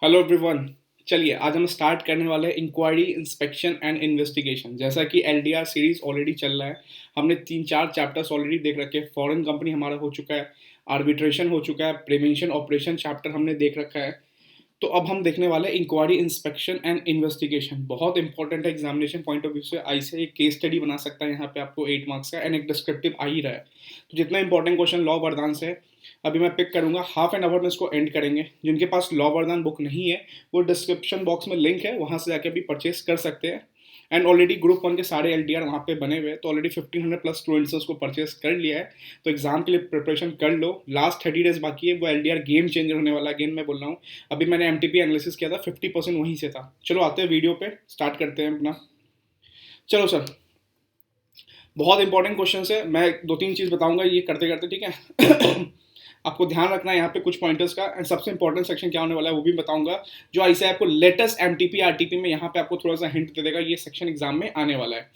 Hello everyone. चलिए आज हम स्टार्ट करने वाले हैं इंक्वायरी इंस्पेक्शन एंड इन्वेस्टिगेशन। जैसा कि एलडीआर सीरीज ऑलरेडी चल रहा है, हमने 3-4 चैप्टर्स ऑलरेडी देख रखे हैं। फॉरेन कंपनी हमारा हो चुका है, आर्बिट्रेशन हो चुका है, प्रिवेंशन ऑपरेशन चैप्टर हमने देख रखा है। तो अब हम देखने वाले हैं इंक्वायरी इंस्पेक्शन एंड इन्वेस्टिगेशन। बहुत इंपॉर्टेंट है एग्जामिनेशन पॉइंट ऑफ व्यू से। आई से एक केस स्टडी बना सकता है यहाँ पे आपको 8 मार्क्स का, एंड एक डिस्क्रिप्टिव आ ही रहा है। तो जितना इंपॉर्टेंट क्वेश्चन लॉ वरदान से है, अभी मैं पिक करूंगा। हाफ एन आवर में इसको एंड करेंगे। जिनके पास लॉ वरदान बुक नहीं है वो डिस्क्रिप्शन बॉक्स में लिंक है, वहां से जाके भी परचेस कर सकते हैं। एंड ऑलरेडी ग्रुप 1 के सारे एलडीआर वहाँ पे बने हुए हैं, तो ऑलरेडी 1500 प्लस स्टूडेंट्स ने उसको परचेस कर लिया है। तो एग्जाम के लिए प्रिपरेशन कर लो। लास्ट 30 डेज बाकी है, वो एलडीआर गेम चेंजर होने वाला है। अगेन मैं बोल रहा हूँ, अभी मैंने एमटीपी एनालिसिस किया था, 50% वहीं से था। चलो आते हैं वीडियो पे, स्टार्ट करते हैं अपना। चलो सर, बहुत इंपॉर्टेंट क्वेश्चन है। मैं 2-3 चीज़ बताऊंगा ये करते करते, ठीक है। आपको ध्यान रखना है यहाँ पे कुछ पॉइंटर्स का। एंड सबसे इंपॉर्टेंट सेक्शन क्या होने वाला है वो भी बताऊंगा, जो ऐसे आपको लेटेस्ट एमटीपी आरटीपी में यहाँ पे आपको थोड़ा सा हिंट दे देगा। ये सेक्शन एग्जाम में आने वाला है।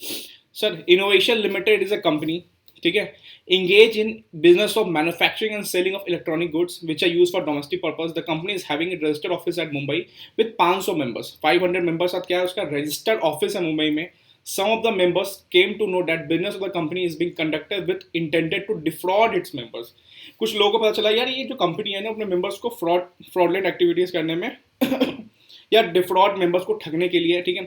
Sir, innovation limited is a company, ठीक है, engage in business of manufacturing and selling of electronic goods which are used for domestic purpose. The company is having a registered office at Mumbai with 500 members. 500 members साथ क्या है उसका registered office है मुंबई में। Some of the members came to know that business of the company is being conducted with intended to defraud its members. कुछ लोगों को पता चला यार ये जो कंपनी है ना अपने मेंबर्स को फ्रॉडलेंट एक्टिविटीज करने में या डिफ्रॉड मेंबर्स को ठगने के लिए, ठीक है।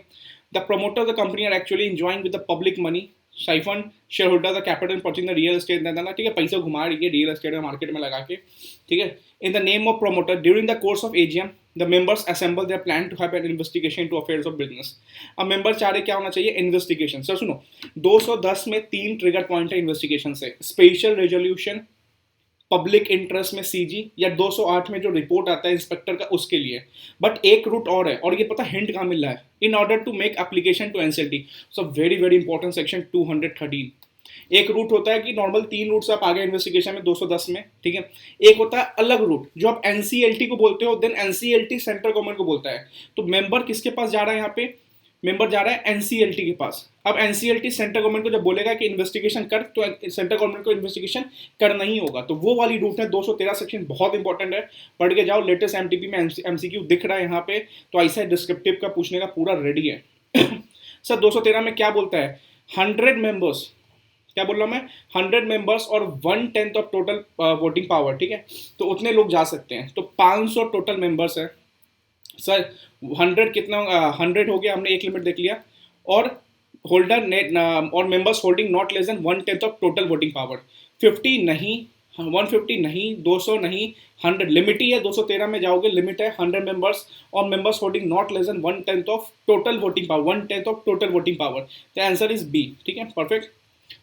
The promoter of the company are actually enjoying with the public money, siphon share holder the capital purchase the real estate ना, ठीक है, पैसा घुमा रही है रियल एस्टेट में मार्केट में लगा के, ठीक है। In the name of promoter during the course of AGM the members assemble there plan to have an investigation to affairs of business. अब मेंबर चाह रहे क्या होना चाहिए, इन्वेस्टिगेशन। सर सुनो, 210 में 3 ट्रिगर पॉइंट है इन्वेस्टिगेशन से। स्पेशल रेजोल्यूशन, पब्लिक इंटरेस्ट में सीजी, या 208 में जो रिपोर्ट आता है इंस्पेक्टर का उसके लिए। बट एक रूट और है, और ये पता हिंट कहाँ मिल रहा है, in order to make application to NCLT. So very very important section 213। एक रूट होता है कि नॉर्मल 3 रूट से आप आगे इन्वेस्टिगेशन में 210 में, ठीक है। एक होता है अलग रूट जो आप एनसीएलटी को बोलते हो, देन एनसीएलटी सेंट्रल गवर्नमेंट को बोलता है। तो मेंबर किसके पास जा रहा है यहाँ पे, मेंबर जा रहा है एनसीएलटी के पास। अब एनसीएलटी सेंट्रल गवर्नमेंट को जब बोलेगा कि इन्वेस्टिगेशन कर, तो सेंट्रल गवर्नमेंट को इन्वेस्टिगेशन करना ही होगा। तो वो वाली रूट है 213 सेक्शन, बहुत इंपॉर्टेंट है, पढ़ के जाओ। लेटेस्ट एमटीपी में एमसीक्यू दिख रहा है यहाँ पे, तो ऐसा डिस्क्रिप्टिव का पूछने का पूरा रेडी है। सर 213 में क्या बोलता है, 100 मेंबर्स, क्या बोल रहा हूँ मैं, 100 मेंबर्स और 1/10 ऑफ टोटल वोटिंग पावर, ठीक है। तो उतने लोग जा सकते हैं, तो 500 टोटल मेंबर्स है। सर 100 कितना, 100 हो गया, हमने एक लिमिट देख लिया। और होल्डर नेट और members holding not less than 1/10 of total voting power. 50 नहीं, 150 नहीं, 200 नहीं, 100 लिमिट ही है। 213 में जाओगे, लिमिट है 100 मेंबर्स और members holding not less than 1/10 of total voting power, 1/10 of total voting power. The answer is B, ठीक है, परफेक्ट।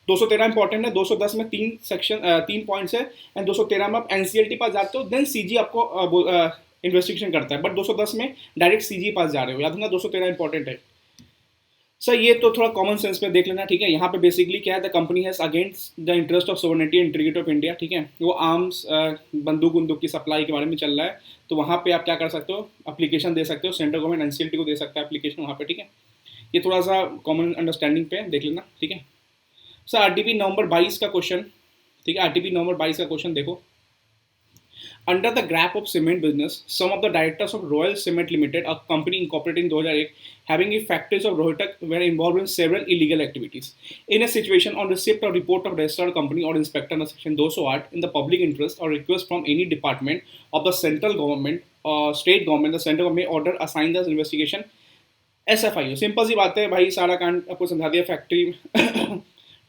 213 इंपॉर्टेंट है। 210 में 3 सेक्शन 3 पॉइंट्स है, एंड 213 में आप एनसीएलटी पास जाते हो, देन सीजी आपको इन्वेस्टिगेशन करता है। बट 210 में डायरेक्ट सीजी पास जा रहे हो, याद रखना 213 इंपॉर्टेंट है। सर ये तो थोड़ा कॉमन सेंस में देख लेना, ठीक है। यहाँ पे बेसिकली क्या है, the company has against the interest of sovereignty and integrity of India, ठीक है। वो आर्म्स बंदूक की सप्लाई के बारे में चल रहा है। तो वहाँ पे आप क्या कर सकते हो, एप्लीकेशन दे सकते हो, सेंट्रल गवर्नमेंट एनसीएलटी को दे सकता है एप्लीकेशन वहाँ पे, ठीक है। ये थोड़ा सा कॉमन अंडरस्टैंडिंग पे देख लेना, ठीक है। सर आरटीपी नवंबर 22 का क्वेश्चन, ठीक है, आरटीपी नवंबर 22 का क्वेश्चन देखो। Under the grab of cement business, some of the directors of Royal Cement Limited, a company incorporated in 2008, having the factories of Rohtak, were involved in several illegal activities. In a situation on receipt or report of registered company or inspector under section 208 in the public interest or request from any department of the central government or state government, the central government may order assign the investigation SFIO। Simple सी बात है भाई, सारा कांड आपको समझा दिया। Factory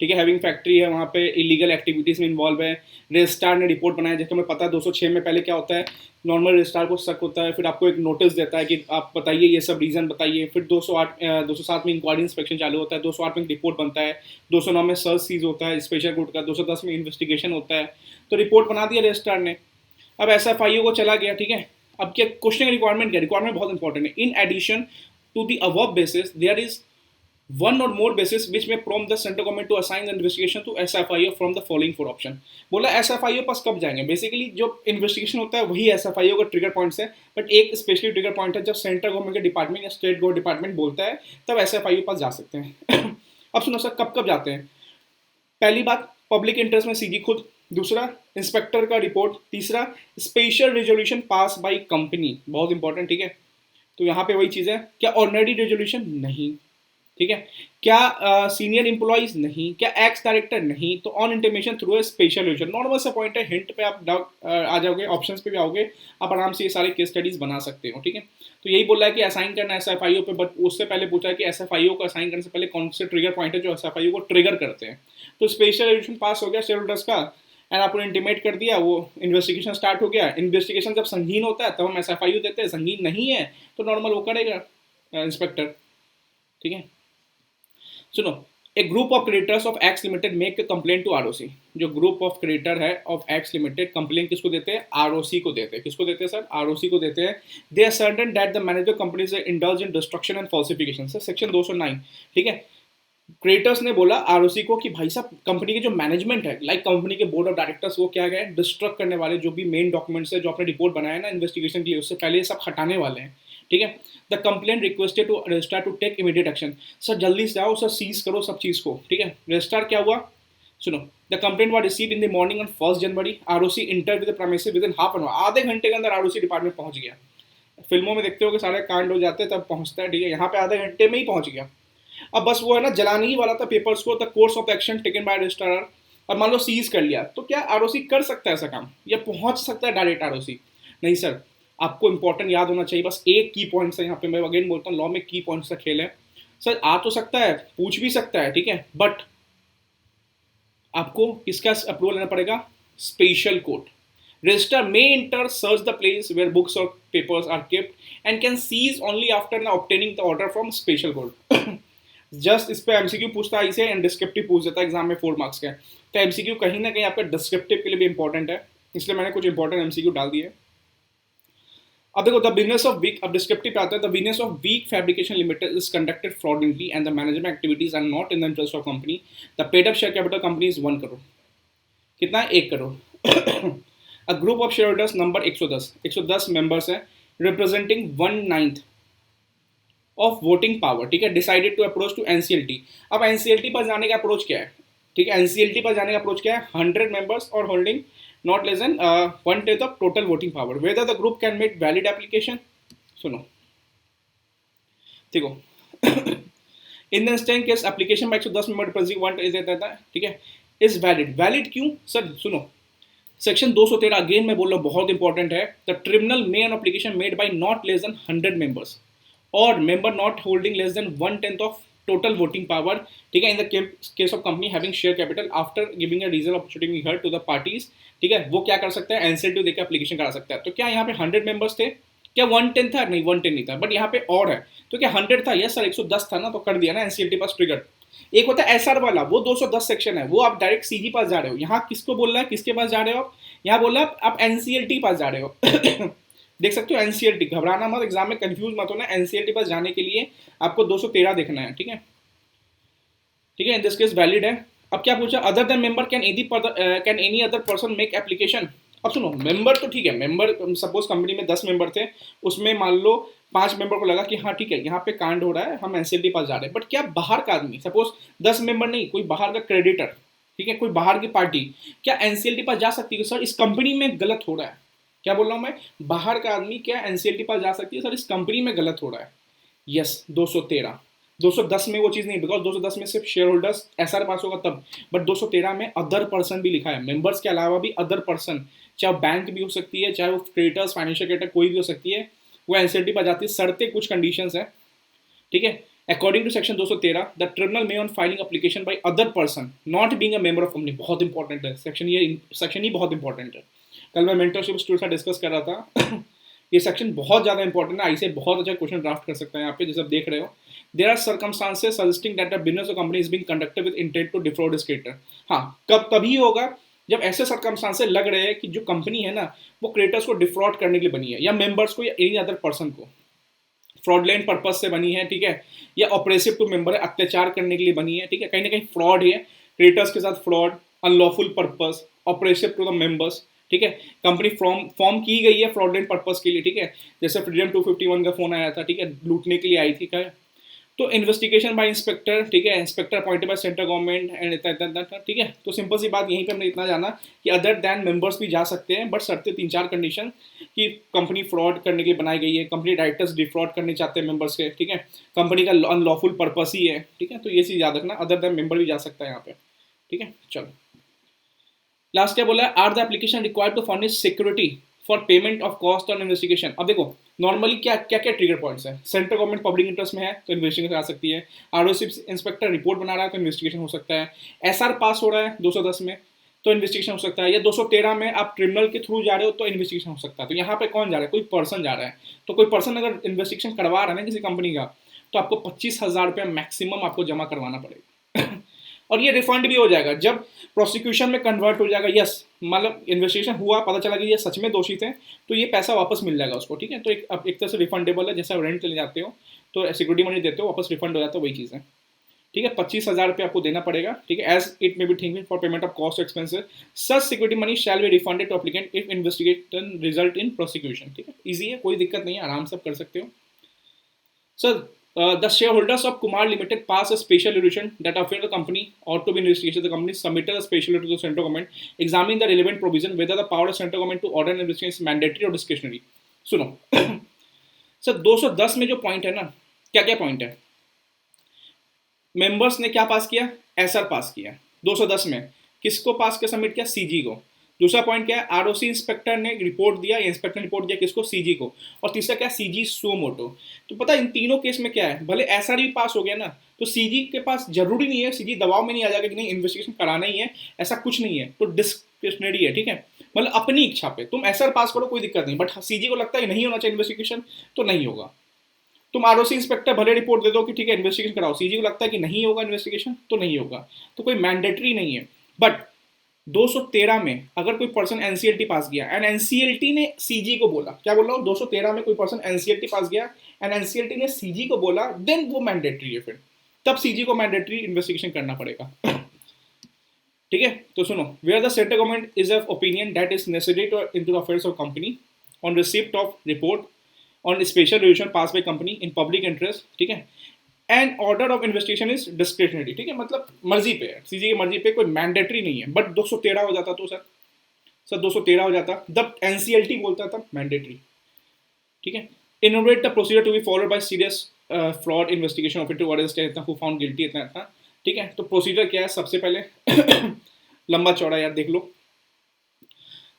ठीक है, हैविंग फैक्ट्री है, वहाँ पे इलीगल एक्टिविटीज़ में इन्वॉल्व है। रजिस्ट्रार ने रिपोर्ट बनाया, जैसे हमें पता है 206 में पहले क्या होता है, नॉर्मल रजिस्ट्रार को शक होता है, फिर आपको एक नोटिस देता है कि आप बताइए ये सब रीज़न बताइए। फिर 207 में इंक्वायरी इंस्पेक्शन चालू होता है, 208 में रिपोर्ट बनता है, 209 में सर्च सीज होता है स्पेशल कोर्ट का, 210 में इन्वेस्टिगेशन होता है। तो रिपोर्ट बना दिया रजिस्ट्रार ने, अब SFIO को चला गया, ठीक है। अब क्या क्वेश्चन का रिक्वायरमेंट, क्या रिक्वायरमेंट बहुत इंपॉर्टेंट है। In addition to the above basis there is one or more basis which may prompt the central government to assign the investigation to SFIO from the following 4 option। बोला SFIO पास कब जाएंगे, basically जो investigation होता है वही SFIO का trigger points है। But एक स्पेशली ट्रिगर पॉइंट है, जब सेंट्रल गवर्नमेंट के डिपार्टमेंट या स्टेट गवर्नमेंट डिपार्टमेंट बोलता है तब SFIO पास जा सकते हैं। अब सुनो सर, कब कब जाते हैं। पहली बात, पब्लिक इंटरेस्ट में सीजी खुद, दूसरा इंस्पेक्टर का रिपोर्ट, तीसरा special resolution pass by company, बहुत इंपॉर्टेंट, ठीक है। तो यहाँ पे वही चीज़ है, क्या ऑर्डिनरी रेजोल्यूशन, नहीं, ठीक है। क्या सीनियर इंप्लॉइज, नहीं। क्या एक्स डायरेक्टर, नहीं। तो on intimation through a special resolution, normal सा पॉइंट है, हिंट पे आप आ जाओगे, ऑप्शंस पे भी आओगे, आप आराम से ये सारे केस स्टडीज बना सकते हो, ठीक है। तो यही बोल रहा है कि असाइन करना एसएफआईओ पे, बट उससे पहले पूछा है कि एसएफआईओ को असाइन करने से पहले कौन से ट्रिगर पॉइंट है जो एसएफआईओ को ट्रिगर करते हैं। तो स्पेशल रेजोल्यूशन पास हो गया शेयर होल्डर्स का, एंड आपने इंटीमेट कर दिया, वो इन्वेस्टिगेशन स्टार्ट हो गया। इन्वेस्टिगेशन जब संगीन होता है तब हम एसएफआईओ देते हैं, संगीन नहीं है तो नॉर्मल वो करेगा इंस्पेक्टर, ठीक है। सुनो, a group of creditors of X limited make a complaint to ROC. जो ग्रुप ऑफ क्रिएटर है ऑफ एक्स लिमिटेड कंप्लेंट किसको देते हैं? आरओसी को देते हैं। किसको देते हैं सर? आरओसी को देते हैं। They are certain that the manager companies indulge in destruction and falsification, sir section 209, ठीक है। क्रिएटर्स ने बोला आरओसी को कि भाई साहब कंपनी के जो मैनेजमेंट है, लाइक कंपनी के बोर्ड ऑफ डायरेक्टर्स, वो क्या गए डिस्ट्रक्ट करने वाले, जो भी मेन डॉक्यूमेंट्स है जो आपने रिपोर्ट बनाया है ना इन्वेस्टिगेशन के लिए, उससे पहले ये सब हटाने वाले हैं, ठीक है। The complaint requested to registrar to take immediate action, sir जल्दी से जाओ सर, सीज करो सब चीज़ को, ठीक है। रजिस्ट्रार क्या हुआ, सुनो, the complaint was received in the morning on 1 January, ROC inter with the premises with in half an hour, आधे घंटे के अंदर आरओसी डिपार्टमेंट पहुंच गया। फिल्मों में देखते हो कि सारे कांड हो जाते हैं तब पहुंचता है, ठीक है, यहाँ पे आधे घंटे में ही पहुंच गया। अब बस वो है ना, जलाने ही वाला था पेपर्स को, the course of action taken by registrar, और मान लो सीज कर लिया, तो क्या आरओसी कर सकता है ऐसा काम, या पहुंच सकता है डायरेक्ट आरओसी? नहीं सर, आपको इंपॉर्टेंट याद होना चाहिए, बस एक की पॉइंट है यहाँ पे, मैं अगेन बोलता हूँ, लॉ में की पॉइंट्स का खेल है। सर आ तो सकता है, पूछ भी सकता है, ठीक है, बट आपको किसका अप्रूवल लेना पड़ेगा? Special court. Registrar may enter search the place where books और papers are kept and can seize only after obtaining the order from special court. Just इस पे एमसीक्यू पूछता है इसे, एंड डिस्क्रिप्टिव पूछ देता है एग्जाम में 4 मार्क्स का। तो एमसीक्यू कहीं ना कहीं आपका डिस्क्रिप्टिव के लिए भी इंपॉर्टेंट है, इसलिए मैंने कुछ इंपॉर्टेंट एमसीक्यू डाल दिए। अब देखो, द बिजनेस ऑफ वीक, अब डिस्क्रिप्टिव पे आता है, the business of week fabrication limited is conducted fraudulently and the management activities are not in the interest of company, the paid up share capital company is 1 crore. कितना है? 1 crore. A group of share holders number 110 members है, representing 1/9 of voting power, ठीक है, decided to approach to NCLT. अब NCLT पर जाने का approach क्या है? ठीक है, एनसीएलटी पर जाने का अप्रोच क्या है? 100 मेंबर्स और holding not less than 1/10 of total voting power, whether the group can make valid application. सुनो, देखो, in the instant case application by 110 member representing 1 is देता है, ठीक है, इज वैलिड। वैलिड क्यों सर? सुनो, सेक्शन 213 अगेन मैं बोल रहा हूँ, बहुत इंपॉर्टेंट है। The tribunal may an application made by not less then 100 members और member not holding less than 1/10 of total voting power, ठीक है, in the case of company having share capital after giving a reasonable opportunity heard to the parties, ठीक है, वो क्या कर सकता है? एनसीएलटी देकर एप्लीकेशन करा सकता है। तो क्या यहाँ पे 100 मेंबर्स थे? क्या 1/10 था? नहीं, 1/10 नहीं था, बट यहाँ पे और है। तो क्या 100 था? यस सर, 110 था ना, तो कर दिया ना एनसीएलटी पास ट्रिगर। एक होता है एसआर वाला, वो 210 सेक्शन है, वो आप डायरेक्ट सीजी पास जा रहे हो। यहाँ किसको बोल रहा है, किसके पास जा रहे हो आप? यहाँ बोल रहा है आप एनसीएलटी पास जा रहे हो। देख सकते हो एनसीएलटी, घबराना मत, एग्जाम में कंफ्यूज मत होना। एनसीएलटी पास जाने के लिए आपको 213 देखना है, ठीक है, ठीक है, इन दिस केस वैलिड है। अब क्या पूछा? Other than member can any other person make application. अब सुनो, मेंबर तो ठीक है, मेंबर सपोज कंपनी में 10 मेंबर थे, उसमें मान लो 5 मेंबर को लगा कि हाँ ठीक है, यहाँ पे कांड हो रहा है, हम एनसीएलटी पास जा रहे हैं, बट क्या बाहर का आदमी, सपोज 10 मेंबर नहीं, कोई बाहर का क्रेडिटर, ठीक है, कोई बाहर की पार्टी, क्या एनसीएलटी पास जा सकती है? सर इस कंपनी में गलत हो रहा है। क्या बोल रहा हूँ मैं? बाहर का आदमी क्या एनसीएलटी पास जा सकती है? सर इस कंपनी में गलत हो रहा है। यस, 213, 210 में वो चीज़ नहीं, बिकॉज 210 में सिर्फ शेयर होल्डर्स एसआर पास होगा तब, बट 213 में अदर पर्सन भी लिखा है, मेंबर्स के अलावा भी अदर पर्सन, चाहे बैंक भी हो सकती है, चाहे वो क्रेडिटर्स, फाइनेंशियल क्रेडिटर कोई भी हो सकती है, वो एनसीएलटी पास जाती है, शर्तें कुछ कंडीशंस हैं, ठीक है। According to section 213, the tribunal may on filing application by other person not being a member of company, बहुत इंपॉर्टेंट है सेक्शन, ये सेक्शन ही बहुत इंपॉर्टेंट है। कल मैं मेंटरशिप स्टूडेंट से डिस्कस कर रहा था। ये सेक्शन बहुत ज़्यादा इंपॉर्टेंट है, आई से बहुत अच्छा क्वेश्चन ड्राफ्ट कर सकता है यहाँ पे, जैसे आप देख रहे हो। There are circumstances suggesting that the business of company is being conducted with intent to defraud its creditor. हाँ, कब तभी होगा जब ऐसे सर्कमस्टांसेस लग रहे हैं कि जो कंपनी है ना, वो क्रेडिटर्स को डिफ्रॉड करने के लिए बनी है, या मेंबर्स को, या एनी अदर पर्सन को फ्रॉडलेंट पर्पज से बनी है, ठीक है, या ऑपरेसिव टू मेंबर है, अत्याचार करने के लिए बनी है, ठीक है, कहीं ना कहीं फ्रॉड है, क्रेडिटर्स के साथ fraud, unlawful purpose, oppressive to the members, ठीक है, कंपनी फॉर्म की गई है फ्रॉडलेंट पर्पज के लिए, ठीक है, जैसे फ्रीडम 251 का फोन आया था, ठीक है, लूटने के लिए आई थी, क्या? तो इन्वेस्टिगेशन बाय इंस्पेक्टर, ठीक है, inspector appointed by central government and इतना इतना इतना, ठीक है। तो सिंपल सी बात यहीं पे हमने इतना जाना कि अदर दैन मेंबर्स भी जा सकते हैं, बट शर्तें 3-4 कंडीशन कि कंपनी फ्रॉड करने के लिए बनाई गई है, कंपनी डायरेक्टर्स डिफ्रॉड करने चाहते हैं मेंबर्स के, ठीक है, कंपनी का अनलॉफुल पर्पस ही है, ठीक है। तो ये चीज़ याद रखना, अदर दैन मेंबर भी जा सकता है यहाँ पे, ठीक है। चलो लास्ट क्या बोला है, are the application required to furnish security for payment of cost on investigation. अब देखो नॉर्मली क्या क्या क्या ट्रिगर पॉइंट्स है, सेंट्रल गवर्नमेंट पब्लिक इंटरेस्ट में है तो इन्वेस्टिगेशन आ सकती है, आरओसी इंस्पेक्टर रिपोर्ट बना रहा है तो इन्वेस्टिगेशन हो सकता है, एसआर पास हो रहा है 210 में तो इन्वेस्टिगेशन हो सकता है, या 213 में आप ट्रिब्यूनल के थ्रू जा रहे हो तो इन्वेस्टिगेशन हो सकता है। तो यहाँ पे कौन जा रहा है, कोई पर्सन जा रहा है, तो कोई पर्सन अगर इन्वेस्टिगेशन करवा रहा है ना किसी कंपनी का, तो आपको 25,000 रुपया मैक्सिमम आपको जमा करवाना पड़ेगा और ये रिफंड भी हो जाएगा जब प्रोसिक्यूशन में कन्वर्ट हो जाएगा। यस, मतलब इन्वेस्टिगेशन हुआ, पता चला कि ये सच में दोषी थे, तो ये पैसा वापस मिल जाएगा उसको, ठीक है। तो एक तरह से रिफंडेबल है, जैसे रेंट चले जाते हो तो सिक्योरिटी मनी देते हो वापस रिफंड हो जाता है, वही चीज़ है, ठीक है। 25,000 रुपये आपको देना पड़ेगा, ठीक है। As it may be thinking for payment of cost expenses such security money shall be refunded to applicant if investigation result in prosecution, ठीक है। ईजी है, कोई दिक्कत नहीं है, आराम से कर सकते हो। Sir the shareholders of Kumar Limited pass a special resolution that affect the company or to be investigation. The company submitted a special letter to the central government examining the relevant provision whether the power of central government to order an investigation is mandatory or discretionary. सुनो sir 210 में जो point है ना, क्या क्या point है, members ने क्या पास किया, एसआर पास किया 210 में, किसको पास किया, सबमिट किया, सीजी को। दूसरा पॉइंट क्या है, आरओसी इंस्पेक्टर ने रिपोर्ट दिया, इंस्पेक्टर ने रिपोर्ट दिया किसको, सीजी को। और तीसरा क्या है, सीजी सो मोटो। तो पता है इन तीनों केस में क्या है, भले एसआर भी पास हो गया ना, तो सीजी के पास जरूरी नहीं है, सीजी दबाव में नहीं आ जाएगा कि नहीं इन्वेस्टिगेशन कराना ही है, ऐसा कुछ नहीं है, तो डिस्क्रिशनरी है, ठीक है। मतलब अपनी इच्छा पे तुम एसआर पास करो कोई दिक्कत नहीं, बट सीजी को लगता है नहीं होना चाहिए इन्वेस्टिगेशन तो नहीं होगा। तुम आरओसी इंस्पेक्टर भले रिपोर्ट दे दो कि ठीक है इन्वेस्टिगेशन कराओ, सीजी को लगता है कि नहीं होगा इन्वेस्टिगेशन तो नहीं होगा, तो कोई मैंडेटरी नहीं है। बट 213 में अगर कोई पर्सन एनसीएलटी पास गया एंड एनसीएलटी ने सीजी को बोला, क्या बोल रहा हूँ, 213 में कोई पर्सन एनसीएलटी पास गया एंड एनसीएलटी ने सीजी को बोला, देन वो मैंडेटरी है, फिर तब सीजी को मैंडेटरी इन्वेस्टिगेशन करना पड़ेगा, ठीक है। तो सुनो, where the central government is of opinion that is necessary to into the affairs of company on receipt of report on special resolution pass by company in public interest, ठीक है, and order of investigation is discretionary, ठीक है, मतलब मर्जी पे है, CG की मर्जी पे, कोई मैंडेटरी नहीं है। बट 213 हो जाता तो सर 213 हो जाता, जब एनसीएलटी बोलता था मैंडेटरी, ठीक है। Innovate the procedure to be followed by serious fraud investigation of to arrest इतना हु फाउंड गिल्टी इतना इतना, ठीक है। तो प्रोसीजर क्या है, सबसे पहले लंबा चौड़ा यार देख लो,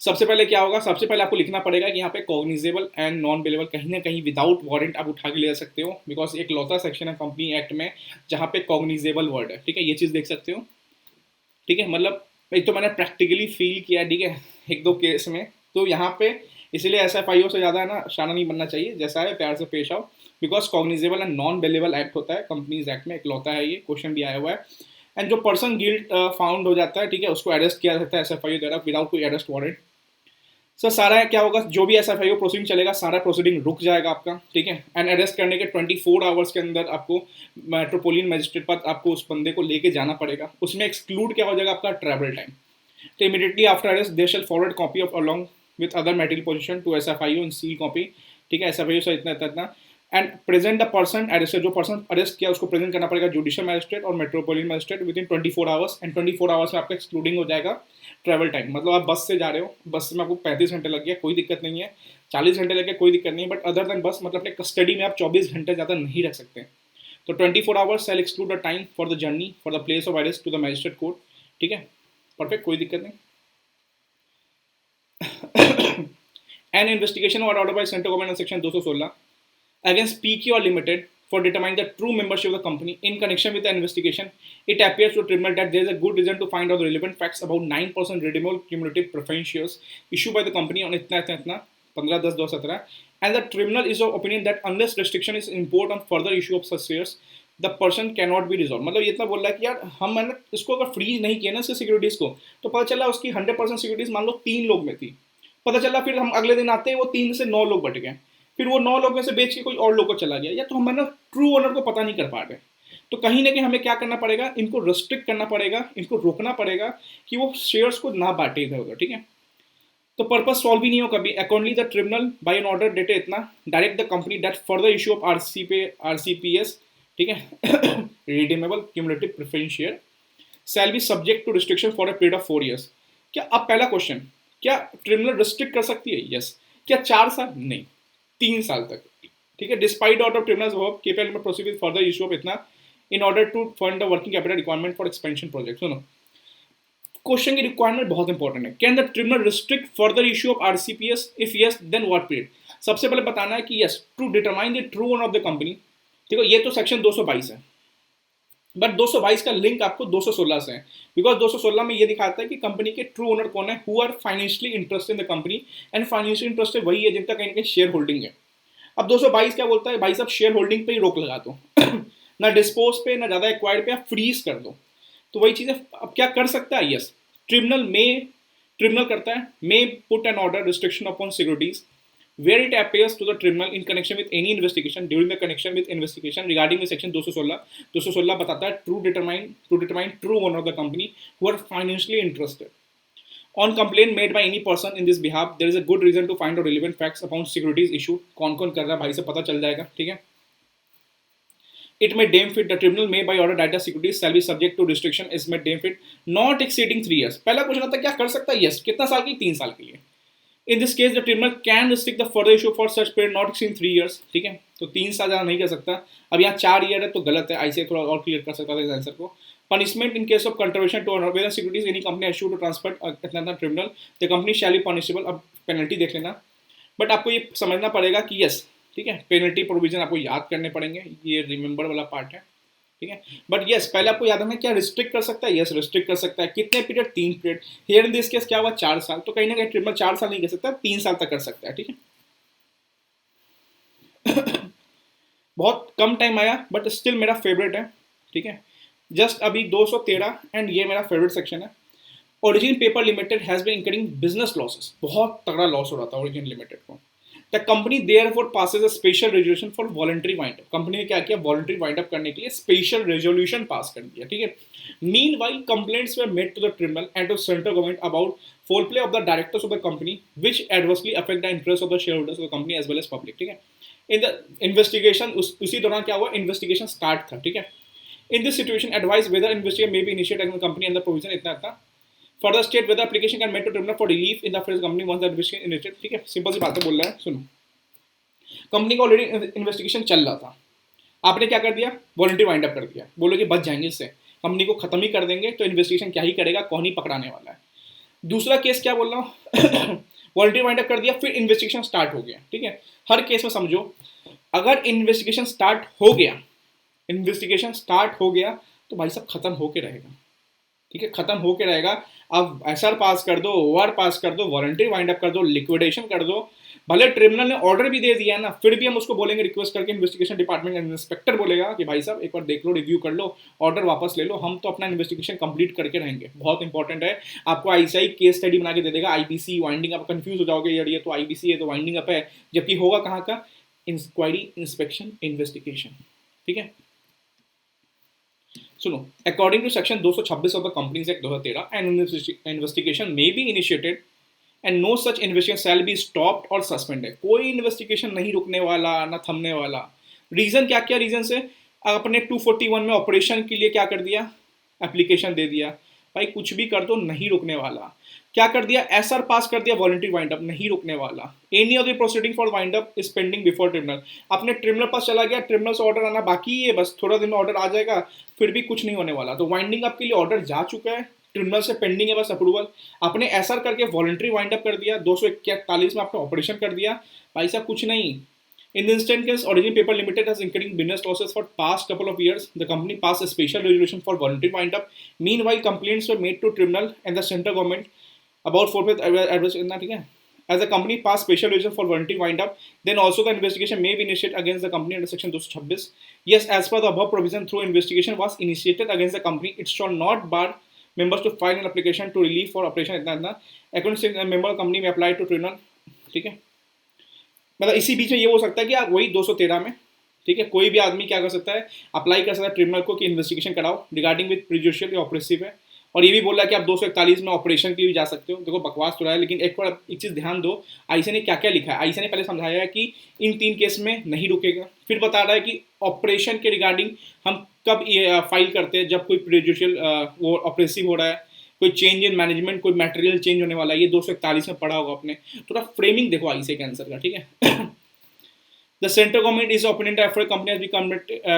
सबसे पहले क्या होगा, सबसे पहले आपको लिखना पड़ेगा कि यहाँ पे कॉग्निजेबल एंड नॉन बेलेबल, कहीं ना कहीं विदाउट वारंट आप उठा के ले जा सकते हो, बिकॉज एक लौता सेक्शन है कंपनी एक्ट में जहाँ पे कॉग्निजेबल वर्ड है, ठीक है, ये चीज़ देख सकते हो, ठीक है। मतलब एक तो मैंने प्रैक्टिकली फील किया, ठीक है, एक दो केस में, तो यहाँ पे इसलिए एसएफआईओ से ज़्यादा है ना शाना नहीं बनना चाहिए, जैसा है प्यार से पेश आओ, because cognizable and non bailable act होता है कंपनीज एक्ट में, एक लौता है, ये क्वेश्चन भी आया हुआ है। एंड जो पर्सन गिल्ट फाउंड हो जाता है, ठीक है, उसको अरेस्ट किया जाता है एसएफआईओ द्वारा विदाउट कोई अरेस्ट वारंट। सर सारा क्या होगा, जो भी एसएफआईओ प्रोसीडिंग चलेगा सारा प्रोसीडिंग रुक जाएगा आपका, ठीक है। एंड अरेस्ट करने के 24 आवर्स के अंदर आपको मेट्रोपोलियन मजिस्ट्रेट पर आपको उस बंदे को लेके जाना पड़ेगा, उसमें एक्सक्लूड क्या हो जाएगा आपका ट्रैवल टाइम। तो immediately after arrest they shall forward copy of along with other material position to SFIO in seal copy, ठीक है, एसएफआईओ से इतना इतना and present the person arrested, जो पर्सन अरेस्ट किया उसको प्रेजेंट करना पड़ेगा जुडिशियल मजिस्ट्रेट और metropolitan magistrate within 24 hours, and 24 hours में आपका एक्सक्लूडिंग हो जाएगा ट्रैवल टाइम। मतलब आप बस से जा रहे हो, बस में आपको 35 घंटे लग गया, कोई दिक्कत नहीं है, 40 घंटे लग गया, कोई दिक्कत नहीं है, बट अदर देन बस मतलब अपने कस्टडी में आप 24 घंटे ज़्यादा नहीं रख सकते। तो 24 hours shall exclude the time for the journey for the place of arrest to the magistrate court, ठीक है, परफेक्ट, कोई दिक्कत नहीं। एन इन्वेस्टिगेशन और order by central government section 216 against PQ or Limited for determining the true membership of the company in connection with the investigation, it appears to tribunal that there is a good reason to find out the relevant facts about 9% redeemable cumulative preference shares issued by the company on itna 15/10/2017, and the tribunal is of opinion that unless restriction is imposed on further issue of such shares, the person cannot be resolved। मतलब ये इतना बोल रहा है कि यार हम मैंने इसको अगर फ्रीज नहीं किया ना इसके सिक्योरिटीज को, तो पता चला उसकी 100% सिक्योरिटीज मान लो 3 लोग में थी, पता चला फिर हम अगले दिन आते हैं वो 3 से 9 लोग बट गए, फिर वो 9 लोग में से बेच के कोई और लोग को चला गया, या तो हम ना ट्रू ओनर को पता नहीं कर पा रहे। तो कहीं ना कहीं हमें क्या करना पड़ेगा, इनको रिस्ट्रिक्ट करना पड़ेगा, इनको रोकना पड़ेगा कि वो शेयर्स को ना बांटे इधर उधर, ठीक है। तो पर्पस सॉल्व ही नहीं हो कभी। Accordingly the tribunal by an order dated इतना direct the company that further issue of RCPS, ठीक है। Redeemable cumulative preference share shall be subject to restriction for a period of 4 years। क्या, अब पहला question, क्या ट्रिब्यूनल रिस्ट्रिक्ट कर सकती है? यस। क्या 4 साल? नहीं, 3 साल तक। ठीक है, despite order of tribunals work capable में proceed with further issue of इतना in order to fund the working capital requirement for expansion project. सुनो, क्वेश्चन की रिक्वायरमेंट बहुत इंपॉर्टेंट है। Can the tribunal restrict further issue of RCPS? If yes then what period? सबसे पहले बताना है कि yes, to determine the true owner of the company. देखो, ये तो सेक्शन 222 है, बट 222 का लिंक आपको 216 से है, बिकॉज 216 में ये दिखाता है कि कंपनी के ट्रू ओनर कौन है, who are financially interested in the company, and financially interested वही है जिनका कहीं ना कहीं शेयर होल्डिंग है। अब 222 क्या बोलता है, भाई साहब शेयर होल्डिंग पे ही रोक लगा दो ना डिस्पोज पे, ना ज्यादा एक्वायर्ड पे, आप फ्रीज कर दो। तो वही चीज़ है। अब क्या कर सकता है? यस, ट्रिब्यूनल करता है, may put an order restriction upon securities where it appears to the tribunal in connection with any investigation during the connection with investigation regarding the section 216 बताता है to determine true owner of the company who are financially interested on complaint made by any person in this behalf there is a good reason to find out relevant facts upon securities issued। कौन कौन कर रहा है भाई से पता चल जाएगा। ठीक है, it may deem fit, the tribunal may by order data securities shall be subject to restriction is may deem fit not exceeding 3 years। पहला क्वेश्चन आता है क्या कर सकता है? यस। कितना साल के? 3 साल के लिए। In this case, the tribunal can restrict the further issue for such period not exceeding 3 years। ठीक है, तो 3 साल ज़्यादा नहीं कर सकता। अब यहाँ 4 ईयर है तो गलत है, ऐसे थोड़ा और क्लियर कर सकता था इस आंसर को। Punishment in case of contribution to unorganised securities any company issue to transfer tribunal the company shall be punishable. अब पेनल्टी देख लेना, बट आपको ये समझना पड़ेगा कि यस, ठीक है, पेनल्टी प्रोविजन आपको याद करने पड़ेंगे, ये रिमेंबर वाला पार्ट है। ठीक है, बट यस पहले आपको याद रखना क्या रिस्ट्रिक्ट कर सकता है। यस, रिस्ट्रिक्ट कर सकता है। कितने period? 3 period. Here in this case क्या हुआ? 4 साल। तो कहीं ना कहीं ट्रिब्यूनल 4 साल नहीं कर सकता, 3 साल तक कर सकता है। ठीक है, बहुत कम टाइम आया बट स्टिल मेरा फेवरेट है। ठीक है, जस्ट अभी 213 एंड ये मेरा फेवरेट सेक्शन है। Origin paper limited has been incurring business losses. बहुत तगड़ा लॉस हो रहा था ओरिजिन लिमिटेड को। The company therefore passes a special resolution for voluntary wind up. Company ने क्या किया? वॉलंटरी वाइंड अप करने के लिए स्पेशल रेजोल्यूशन पास कर दिया। ठीक है, meanwhile complaints were made to the tribunal and to central government about foul play of the directors of the company which adversely affect the interests of the shareholders of the company as well as public। ठीक है, in the investigation उसी दौरान क्या हुआ? Investigation start था। ठीक है, in this situation advise whether investigation may be initiated against company under provision इतना था। Further state whether application can made to tribunal for relief in the first company once the investigation initiated. ठीक है, simple सी बातें बोल रहा है। सुनो, company का ऑलरेडी इन्वेस्टिगेशन चल रहा था, आपने क्या कर दिया? वॉलंटरी वाइंड अप कर दिया। बोलो कि बच जाएंगे इससे, कंपनी को खत्म ही कर देंगे, तो इन्वेस्टिगेशन क्या ही करेगा, कौन ही पकड़ाने वाला है। दूसरा केस क्या बोल रहा हूँ वॉलंटरी वाइंड अप कर दिया, फिर इन्वेस्टिगेशन स्टार्ट हो गया। ठीक है, हर केस में समझो, अगर इन्वेस्टिगेशन स्टार्ट हो गया तो भाई साहब खत्म होके रहेगा। ठीक है, खत्म होके रहेगा। अब एसआर पास कर दो, ओआर पास कर दो, वॉलंटरी वाइंड अप कर दो, लिक्विडेशन कर दो, भले ट्रिब्यूनल ने ऑर्डर भी दे दिया है ना, फिर भी हम उसको बोलेंगे रिक्वेस्ट करके, इन्वेस्टिगेशन डिपार्टमेंट का इंस्पेक्टर बोलेगा कि भाई साहब एक बार देख लो, रिव्यू कर लो, ऑर्डर वापस ले लो, हम तो अपना इन्वेस्टिगेशन कंप्लीट करके रहेंगे। बहुत इंपॉर्टेंट है। आपको आईसीआई केस स्टडी बना के दे देगा, आईबीसी वाइंडिंग अप, कंफ्यूज हो जाओगे यार ये तो आईबीसी है तो वाइंडिंग अप है, जबकि होगा कहाँ का? Inquiry, inspection, investigation. ठीक है, सुनो, according to section 226 of the companies act 2013 and investigation may be initiated and no such investigation shall be stopped और सस्पेंडेड। कोई इन्वेस्टिगेशन नहीं रुकने वाला, ना थमने वाला। रीजन क्या क्या रीजन से? आपने 241 में ऑपरेशन के लिए क्या कर दिया? एप्लीकेशन दे दिया। भाई कुछ भी कर दो, नहीं रुकने वाला। क्या कर दिया? एसआर पास कर दिया, वॉलंटरी वाइंड अप, नहीं रुकने वाला। Any of the proceeding for wind up is pending before tribunal. अपने ट्रिब्यूनल पास चला गया, ट्रिब्यूनल से ऑर्डर आना बाकी है, बस थोड़ा दिन में ऑर्डर आ जाएगा, फिर भी कुछ नहीं होने वाला। तो वाइंडिंग अप के लिए ऑर्डर जा चुका है, ट्रिब्यूनल से पेंडिंग है बस अप्रूवल। आपने एसआर करके वॉलंटरी वाइंड अप कर दिया, 241 में आपने ऑपरेशन कर दिया, भाई साहब कुछ नहीं। In the instant case, Origin Paper Limited has incurring business losses for past couple of years. The company passed a special resolution for voluntary wind up. Meanwhile, complaints were made to tribunal and the central government about forfeit adverse. As the company passed special resolution for voluntary wind up, then also the investigation may be initiated against the company under section 226. Yes, as per the above provision, through investigation was initiated against the company, it shall not bar members to file an application to relief for operation. According to the member company may apply to tribunal. ठीक है, मतलब इसी बीच में ये हो सकता है कि आप वही 213 में, ठीक है, कोई भी आदमी क्या कर सकता है? अप्लाई कर सकता है ट्रिब्यूनल को कि इन्वेस्टिगेशन कराओ रिगार्डिंग विद प्रीजुडिशियल या ऑपरेसिव है, और ये भी बोला कि आप 241 में ऑपरेशन के लिए भी जा सकते हो। देखो बकवास तो रहा है, लेकिन एक बार एक चीज़ ध्यान दो, आईसीए ने क्या क्या लिखा है। आईसीए ने पहले समझाया है कि इन 3 केस में नहीं रुकेगा, फिर बता रहा है कि ऑपरेशन के रिगार्डिंग हम कब फाइल करते हैं, जब कोई प्रेजुडिशियल वो ऑपरेसिव हो रहा है, कोई चेंज इन मैनेजमेंट, कोई मटेरियल चेंज होने वाला है। ये 241 में पढ़ा होगा आपने। थोड़ा फ्रेमिंग देखो आईसीए के आंसर का, ठीक है। The central government is opponent after a company has been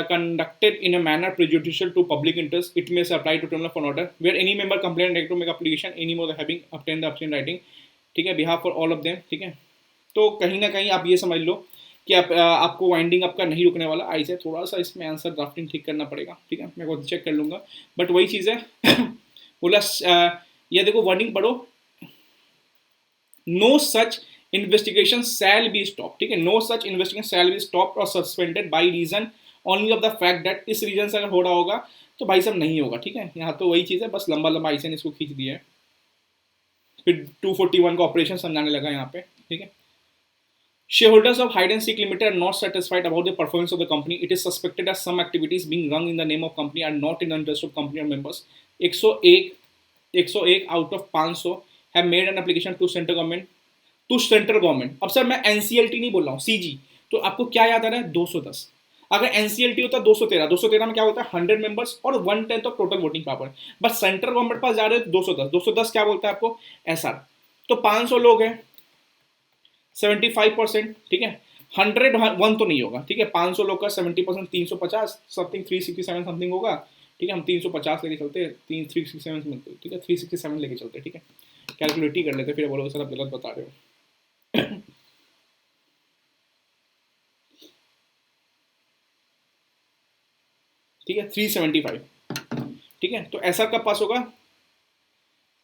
conducted in a manner prejudicial to public interest. It may apply to terminal for order where any member complain to make application any more than having obtained the obscene writing. ठीक है, behalf for all of them. ठीक है, तो कहीं ना कहीं आप ये समझ लो कि आपको वाइंडिंग आपका नहीं रुकने वाला। आई से थोड़ा सा इसमें आंसर ड्राफ्टिंग ठीक करना पड़ेगा, ठीक है, मैं खुद चेक कर लूँगा, बट वही चीज़ है। बोला ये देखो वर्डिंग पढ़ो, no such investigation shall be stop, ठीक है, no such investigation shall be stop और suspended by reason only of the fact that, इस रीजन से अगर हो रहा होगा तो भाई सब नहीं होगा, ठीक है। यहाँ तो वही चीज़ है, बस लंबा लंबा आईसीए ने इसको खींच दिया है। फिर 241 का ऑपरेशन समझाने लगा यहाँ पे, ठीक है। Shareholders of Hide and Seek Limited are not satisfied about the performance of the company. It is suspected that some activities being run in the name of company are not in the interest of company or members. 101 out of 500 have made an application to central government. To central government. अब sir मैं NCLT नहीं बोल रहा हूँ, CG, तो आपको क्या याद आ रहा है? 210। अगर एनसीएलटी होता है 213, 213 में क्या होता है? 100 मेंबर्स और 1/10 of total voting power. But central government पास जा रहे हैं 210। 210 क्या बोलता है आपको? एसआर। तो 500 लोग हैं, 75%, ठीक है। 101 तो नहीं होगा, ठीक है। 500 लोग का 70%, 350 समथिंग, 367 समथिंग होगा, ठीक है। हम 350 लेके चलते हैं, 367 मिलते, ठीक है, 367 लेके चलते हैं, ठीक है। कैलकुलेट ही कर लेते, फिर बोलोगे सर आप गलत बता रहे हो। ठीक है, 375, ठीक है। तो ऐसा कब पास होगा?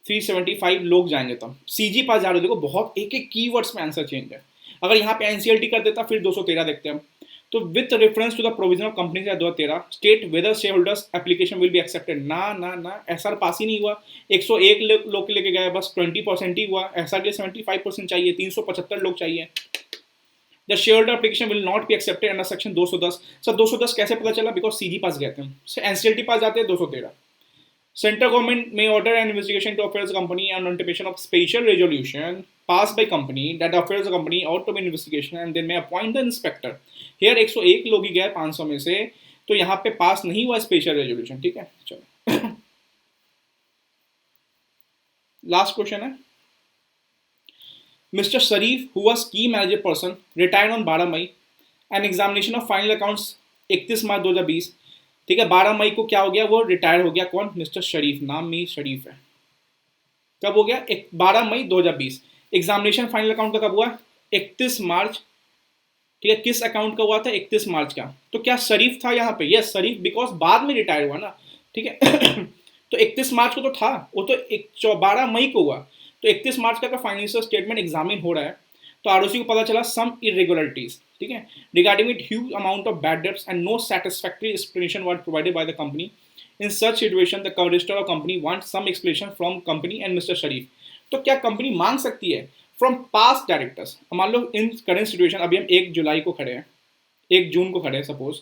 375 लोग जाएंगे तब। सीजी पास जा रहे हो, देखो बहुत एक एक कीवर्ड्स में आंसर चेंज है। अगर यहाँ पे एनसीएलटी कर देता फिर 213 देखते हैं हम। तो with reference to the provision of company 2013 state whether share holders application will be accepted. ना ना ना, एसआर पास ही नहीं हुआ। 101 लोग के लेके गए, बस 20% ही हुआ। एसआर के 75% चाहिए, 375 लोग चाहिए। The share application will not be accepted under section 210। Sir 210 कैसे पता चला? बिकॉज सीजी पास गए थे, एनसीएलटी पास जाते हैं 213। Central government may order an investigation to affairs company on anticipation of special resolution passed by company that affairs the company out to be investigation and then may appoint the inspector. Here 101 लोग ही गए 500 में से, तो यहाँ पे पास नहीं हुआ special resolution, ठीक है। चलो लास्ट क्वेश्चन है। Mister Sharif who was key manager person retired on 12 May and examination of final accounts 31 March 2020, ठीक है। 12 मई को क्या हो गया? वो रिटायर हो गया। कौन? मिस्टर शरीफ, नाम में शरीफ है। कब हो गया? 12 मई 2020। एग्जामिनेशन फाइनल अकाउंट का कब हुआ? 31 मार्च, ठीक है। किस अकाउंट का हुआ था? 31 मार्च का। तो क्या शरीफ था यहाँ पे? यस शरीफ, बिकॉज बाद में रिटायर हुआ ना, ठीक है। तो 31 मार्च को तो था, वो तो 12 मई को हुआ। तो 31 मार्च का फाइनेंशियल स्टेटमेंट एग्जामिन हो रहा है, तो आरओसी को पता चला सम इरेगुलरिटीज, ठीक है, regarding it huge amount of bad debts and no satisfactory explanation were provided by the company. In such situation the registrar of company want some explanation from company and Mr Sharif. तो क्या company मांग सकती है from past directors? मान लो इन current situation, अभी हम 1 जुलाई को खड़े हैं, 1 जून को खड़े हैं सपोज,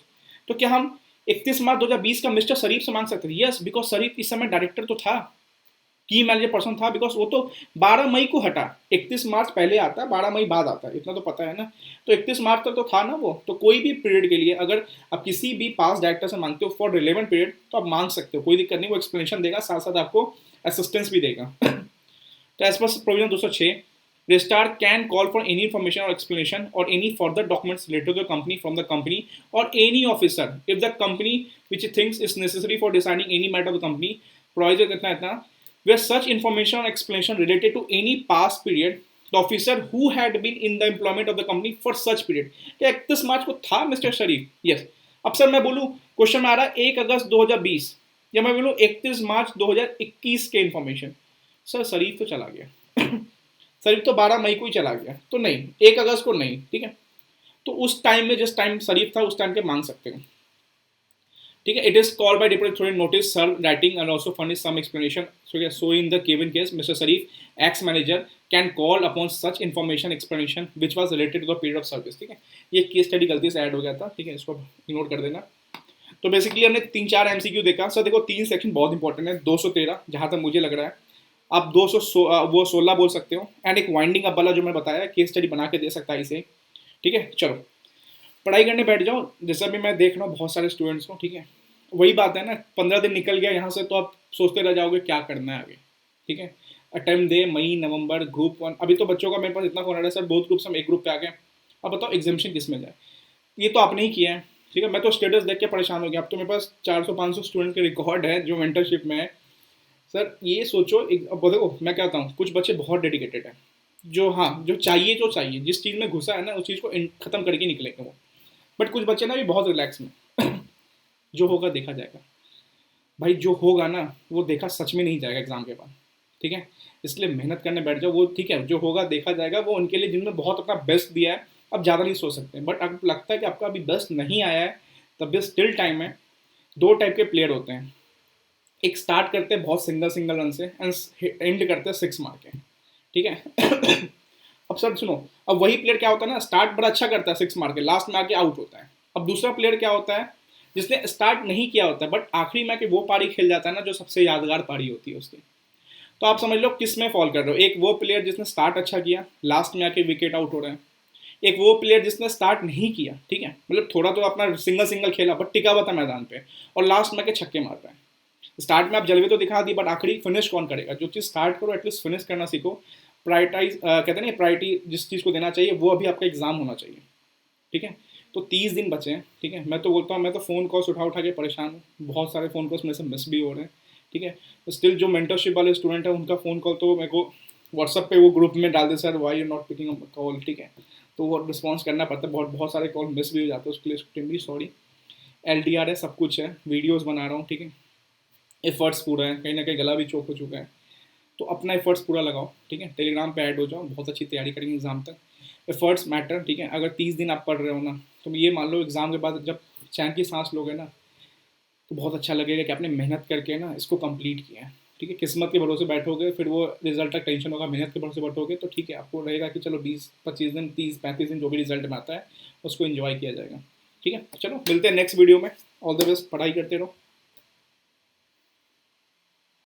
तो क्या हम 31 मार्च 2020 का मिस्टर शरीफ से मांग सकते हैं? यस, बिकॉज शरीफ इस समय डायरेक्टर तो था, की मैनेजर पर्सन था, बिकॉज वो तो 12 मई को हटा। 31 मार्च पहले आता है, 12 मई बाद आता है, इतना तो पता है ना। तो 31 मार्च तक तो था ना वो। तो कोई भी पीरियड के लिए अगर आप किसी भी पास डायरेक्टर से मांगते हो फॉर रिलेवेंट पीरियड, तो आप मांग सकते हो, कोई दिक्कत नहीं। वो एक्सप्लेनेशन देगा, साथ साथ आपको असिस्टेंस भी देगा। तो as per provision 206, registrar can call for any information or explanation or any further documents related to the company from the company or any officer if the company which it thinks is necessary for deciding any matter of the company provides इतना where such information or explanation related to any past period the officer who had been in the employment of the company for such period। क्या 31 मार्च को था mister शरीफ? Yes. अब sir मैं बोलूँ, question में आ रहा है 1 अगस्त 2020, या मैं बोलूँ 31 मार्च 2021 के इन्फॉर्मेशन, सर शरीफ तो चला गया। शरीफ तो 12 मई को ही चला गया, तो नहीं, 1 अगस्त को नहीं, ठीक है। तो उस टाइम में जिस टाइम शरीफ था उस टाइम के मांग सकते हैं, ठीक है। It is called by diplomat through notice sir writing and also furnish some explanation. So in the given case mister Sharif ex manager can call upon such information explanation which was related to the period of service, ठीक है। ये case study गलती से add हो गया था, ठीक है, इसको इग्नोर कर देना। तो बेसिकली हमने 3-4 एमसीक्यू देखा सर। देखो 3 सेक्शन बहुत इंपॉर्टेंट है, 213 जहाँ तक मुझे लग रहा है, आप 216 बोल सकते हो, एंड एक वाइंडिंग अप वाला जो मैं बताया केस स्टडी बना के दे सकता है इसे। ठीक है, चलो पढ़ाई करने बैठ जाओ। जैसा भी मैं देख रहा हूँ बहुत सारे स्टूडेंट्स को, ठीक है, वही बात है ना, 15 दिन निकल गया यहाँ से तो आप सोचते रह जाओगे क्या करना है आगे। ठीक है, अटेम्प्ट दे मई नवंबर ग्रुप 1, अभी तो बच्चों का मेरे पास इतना कॉन्फिडेंस है सर, बहुत ग्रुप्स हम एक ग्रुप पे आ गए। अब बताओ एग्जामिशन किस में जाए, ये तो आपने ही किया है। ठीक है, मैं तो स्टेटस देख के परेशान हो गया। अब तो मेरे पास 400-500 स्टूडेंट के रिकॉर्ड है जो मेंटरशिप में है सर। ये सोचो अब देखो मैं कहता हूँ कुछ बच्चे बहुत डेडिकेटेड हैं, जो हाँ जो चाहिए जिस चीज़ में घुसा है ना उस चीज़ को ख़त्म करके निकलेंगे वो। बट कुछ बच्चे ना भी बहुत रिलैक्स में जो होगा देखा जाएगा भाई, जो होगा ना वो देखा सच में नहीं जाएगा एग्जाम के बाद। ठीक है, इसलिए मेहनत करने बैठ जाओ, वो ठीक है जो होगा देखा जाएगा। वो उनके लिए जिन्होंने बहुत अपना बेस्ट दिया है, अब ज़्यादा नहीं सोच सकते। बट अगर लगता है कि आपका अभी बेस्ट नहीं आया है तब भी स्टिल टाइम है। दो टाइप के प्लेयर होते हैं, एक स्टार्ट करते हैं बहुत सिंगल सिंगल रन से एंड एंड करते हैं 6 मार के। ठीक है अब सर सुनो, अब वही प्लेयर क्या होता है ना, स्टार्ट बड़ा अच्छा करता है 6 मार के, लास्ट में आके आउट होता है। अब दूसरा प्लेयर क्या होता है जिसने स्टार्ट नहीं किया होता है बट आखिरी में आके वो पारी खेल जाता है ना जो सबसे यादगार पारी होती है उसकी। तो आप समझ लो किस में फॉल कर रहे हो, एक वो प्लेयर जिसने स्टार्ट अच्छा किया लास्ट में आके विकेट आउट हो रहे हैं, एक वो प्लेयर जिसने स्टार्ट नहीं किया, ठीक है, मतलब थोड़ा तो अपना सिंगल सिंगल खेला बट टिका हुआ था मैदान पे, और लास्ट में आके छक्के मार रहा है। स्टार्ट में आप जलवे तो दिखा दी बट आखिरी फिनिश कौन करेगा। जो चीज़ स्टार्ट करो एटलीस्ट फिनिश करना सीखो। प्रायोरिटाइज कहते हैं ना, प्रायोरिटी जिस चीज़ को देना चाहिए वो अभी आपका एग्जाम होना चाहिए। ठीक है, तो 30 दिन बचे हैं। ठीक है, मैं तो बोलता हूँ, मैं तो फ़ोन कॉल्स उठा उठा के परेशान हूँ, बहुत सारे फ़ोन कॉल्स मेरे से मिस भी हो रहे हैं। ठीक है, स्टिल जो मेंटरशिप वाले स्टूडेंट है उनका फ़ोन कॉल तो मेरे को व्हाट्सअप पे वो ग्रुप में डाल दे sir why you not picking up call. ठीक है, तो वो रिस्पॉन्स करना पड़ता है, बहुत बहुत सारे कॉल मिस भी हो जाते हैं, उसके लिए एक्सट्रीमली सॉरी। LDR है, सब कुछ है, वीडियोज़ बना रहा हूँ। ठीक है, एफर्ट्स पूरा है, कहीं ना कहीं गला भी चौक हो चुका है, तो अपना एफर्ट्स पूरा लगाओ। ठीक है, टेलीग्राम पे ऐड हो जाओ, बहुत अच्छी तैयारी करेंगे एग्जाम तक। Efforts matter. ठीक है, अगर 30 दिन आप पढ़ रहे हो ना तो ये मान लो एग्जाम के बाद जब चैन की सांस लोगे ना तो बहुत अच्छा लगेगा कि आपने मेहनत करके ना इसको कंप्लीट किया है। ठीक है, किस्मत के भरोसे बैठोगे फिर वो रिजल्ट तक टेंशन होगा, मेहनत के भरोसे बैठोगे तो ठीक है आपको रहेगा कि चलो 20-25 दिन 30-35 दिन जो भी रिजल्ट में आता है उसको एंजॉय किया जाएगा। ठीक है, चलो मिलते हैं नेक्स्ट वीडियो में। ऑल द बेस्ट, पढ़ाई करते रहो।